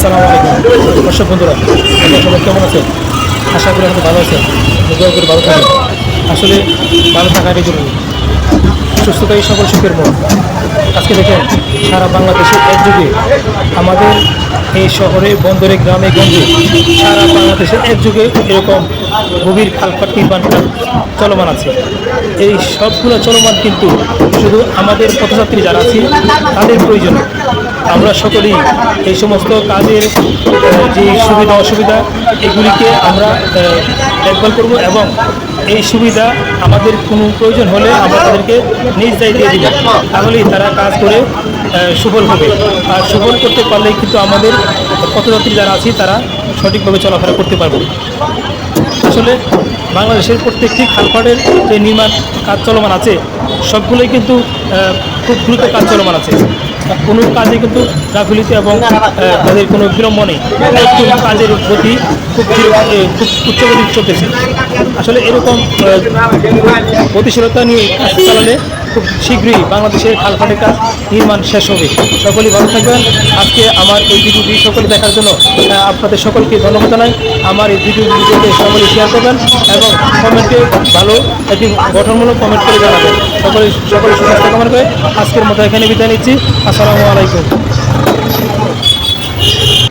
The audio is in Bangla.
আসসালামু আলাইকুম দর্শক বন্ধুরা, আপনারা সবাই কেমন আছেন? আশা করি হয়তো ভালো আছেন। দোয়া করে ভালো থাকেন। আসলে ভালো থাকারই জরুরি, সুস্থতাই সকল সুখের মূল। আজকে দেখেন, সারা বাংলাদেশের একযোগে আমাদের এই শহরে, বন্দরে, গ্রামে গঞ্জে সারা বাংলাদেশের একযোগে এরকম গভীর খালপাট নির্মাণ কাজ চলমান আছে। এই সবগুলো চলমান কিন্তু শুধু আমাদের পথযাত্রী যারা আছি তাদের প্রয়োজনে। আমরা সকলেই এই সমস্ত কাজের যে সুবিধা অসুবিধা এগুলিকে আমরা দেখভাল করব এবং এই সুবিধা আমাদের কোনো প্রয়োজন হলে আমরা তাদেরকে নিজ দায়িত্ব দিয়ে দিব, তাহলেই তারা কাজ করে সফল হবে। আর সফল করতে পারলেই কিন্তু আমাদের পথযাত্রী যারা আছি তারা সঠিকভাবে চলাফেরা করতে পারবো। আসলে বাংলাদেশের প্রত্যেকটি খালপাড়ের যে নির্মাণ কাজ চলমান আছে সবগুলোই কিন্তু খুব দ্রুত কাজ চলমান আছে। কোনো কাজে কিন্তু গাফিলতি এবং তাদের কোনো বিলম্ব নেই। একটু কাজের গতি খুব উচ্চগতি চলতেছে। আসলে এরকম গতিশীলতা নিয়ে কাজ চালালে খুব শীঘ্রই বাংলাদেশের খালপাড়ের কাজ নির্মাণ শেষ হবে। সকলেই ভালো থাকবেন। আজকে আমার এই ভিডিওটি সকলে দেখার জন্য আপনাদের সকলকে ধন্যবাদ জানাই। আমার এই ভিডিওতে সকলে শেয়ার করবেন এবং কমেন্টে ভালো একটি গঠনমূলক কমেন্ট করে জানাবেন। সকলে সুস্বাস্থ্য কামনা করে আজকের মতো এখানে বিদায় নিচ্ছি। আসসালামু আলাইকুম।